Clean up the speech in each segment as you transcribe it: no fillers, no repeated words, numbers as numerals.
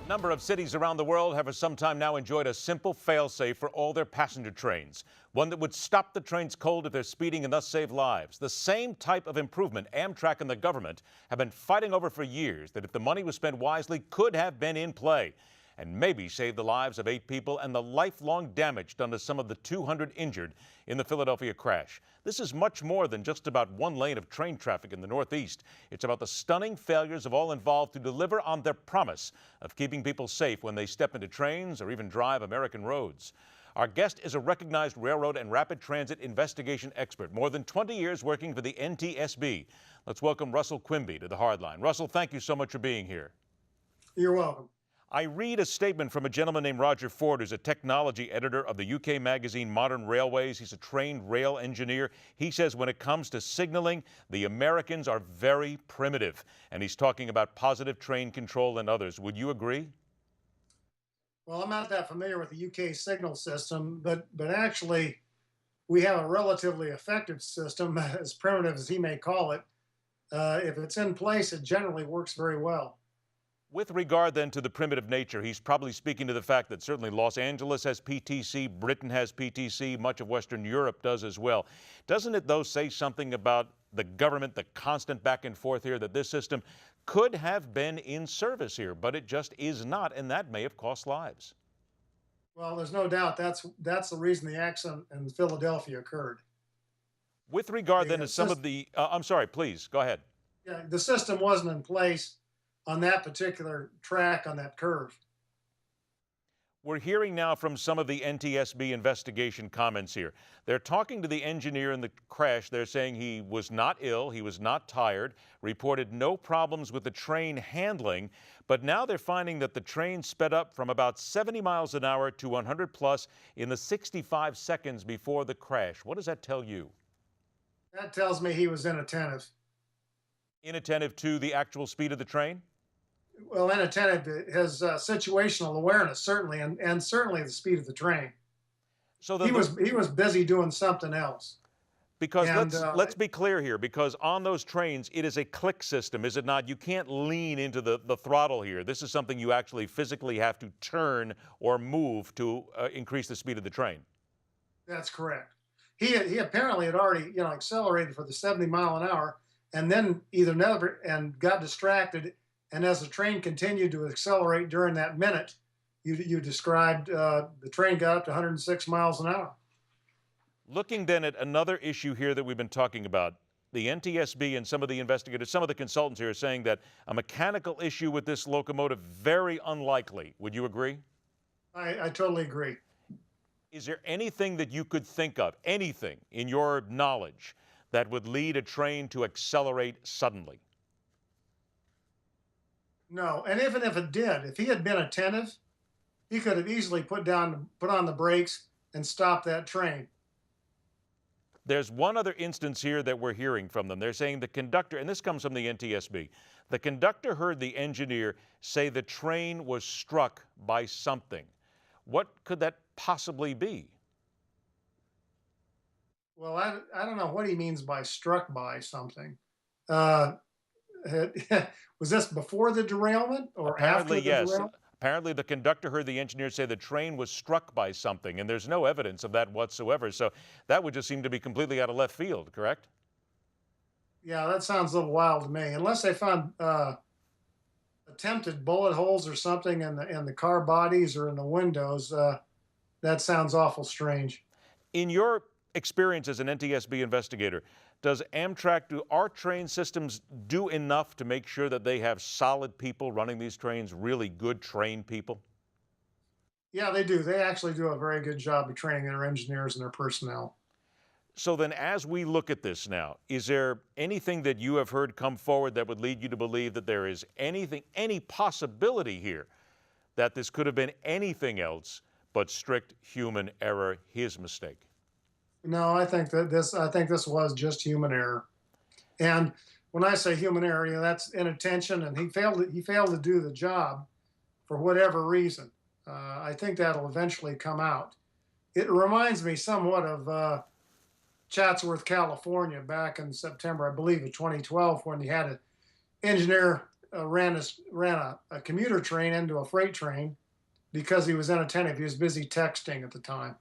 Number of cities around the world have for some time now enjoyed a simple fail-safe for all their passenger trains. One that would stop the trains cold if they're speeding and thus save lives. The same type of improvement Amtrak and the government have been fighting over for years that if the money was spent wisely could have been in play and maybe saved the lives of 8 people and the lifelong damage done to some of the 200 injured in the Philadelphia crash. This is much more than just about one lane of train traffic in the Northeast. It's about the stunning failures of all involved to deliver on their promise of keeping people safe when they step into trains or even drive American roads. Our guest is a recognized railroad and rapid transit investigation expert, more than 20 years working for the NTSB. Let's welcome Russell Quimby to the Hardline. Russell, thank you so much for being here. You're welcome. I read a statement from a gentleman named Roger Ford, who's a technology editor of the UK magazine Modern Railways. He's a trained rail engineer. He says when it comes to signaling, the Americans are very primitive. And he's talking about positive train control and others. Would you agree? Well, I'm not that familiar with the UK signal system, but actually we have a relatively effective system, as primitive as he may call it. If it's in place, it generally works very well. With regard then to the primitive nature, he's probably speaking to the fact that certainly Los Angeles has PTC, Britain has PTC, much of Western Europe does as well. Doesn't it, though, say something about the government, the constant back and forth here, that this system could have been in service here, but it just is not, and that may have cost lives? Well, there's no doubt that's the reason the accident in Philadelphia occurred. With regard then to some of the, I'm sorry, please, go ahead. Yeah, the system wasn't in place on that particular track, on that curve. We're hearing now from some of the NTSB investigation comments here. They're talking to the engineer in the crash. They're saying he was not ill, he was not tired, reported no problems with the train handling, but now they're finding that the train sped up from about 70 miles an hour to 100 plus in the 65 seconds before the crash. What does that tell you? That tells me he was inattentive. Inattentive to the actual speed of the train? Well, inattentive to his situational awareness, certainly, and certainly the speed of the train. So he was busy doing something else. Because let's be clear here, because on those trains, it is a click system, is it not? You can't lean into the throttle here. This is something you actually physically have to turn or move to increase the speed of the train. That's correct. He apparently had already accelerated for the 70 mile an hour, and then either never and got distracted. And as the train continued to accelerate during that minute, you described, the train got up to 106 miles an hour. Looking then at another issue here that we've been talking about, the NTSB and some of the investigators, some of the consultants here are saying that a mechanical issue with this locomotive, very unlikely. Would you agree? I totally agree. Is there anything that you could think of, anything in your knowledge, that would lead a train to accelerate suddenly? No, and even if it did, if he had been attentive, he could have easily put on the brakes and stopped that train. There's one other instance here that we're hearing from them. They're saying the conductor, and this comes from the NTSB, the conductor heard the engineer say the train was struck by something. What could that possibly be? Well, I don't know what he means by struck by something. Was this before the derailment or Apparently, after the yes. derailment? Apparently, the conductor heard the engineer say the train was struck by something, and there's no evidence of that whatsoever. So that would just seem to be completely out of left field, correct? Yeah, that sounds a little wild to me. Unless they found attempted bullet holes or something in the car bodies or in the windows, that sounds awful strange. In your experience as an NTSB investigator, does Amtrak, do our train systems do enough to make sure that they have solid people running these trains, really good trained people? Yeah, they do. They actually do a very good job of training their engineers and their personnel. So then as we look at this now, is there anything that you have heard come forward that would lead you to believe that there is anything, any possibility here that this could have been anything else but strict human error, his mistake? No, I think this was just human error. And when I say human error, that's inattention, and he failed to do the job for whatever reason. I think that'll eventually come out. It reminds me somewhat of Chatsworth, California, back in September, I believe, of 2012, when you had an engineer ran a commuter train into a freight train because he was inattentive. He was busy texting at the time.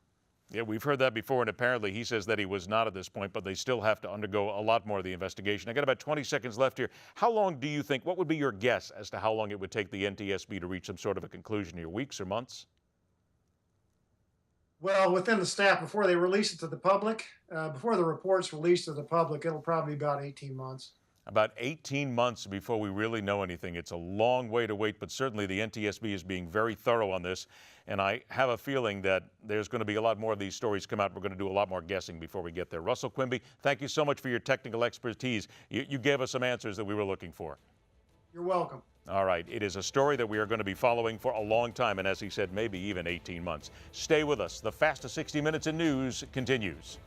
Yeah, we've heard that before, and apparently he says that he was not at this point, but they still have to undergo a lot more of the investigation. I got about 20 seconds left here. How long do you think, what would be your guess as to how long it would take the NTSB to reach some sort of a conclusion here? Weeks or months? Well, within the staff, before they release it to the public, before the report's released to the public, it'll probably be about 18 months. About 18 months before we really know anything. It's a long way to wait, but certainly the NTSB is being very thorough on this. And I have a feeling that there's going to be a lot more of these stories come out. We're going to do a lot more guessing before we get there. Russell Quimby, thank you so much for your technical expertise. You gave us some answers that we were looking for. You're welcome. All right. It is a story that we are going to be following for a long time. And as he said, maybe even 18 months. Stay with us. The fastest 60 minutes in news continues.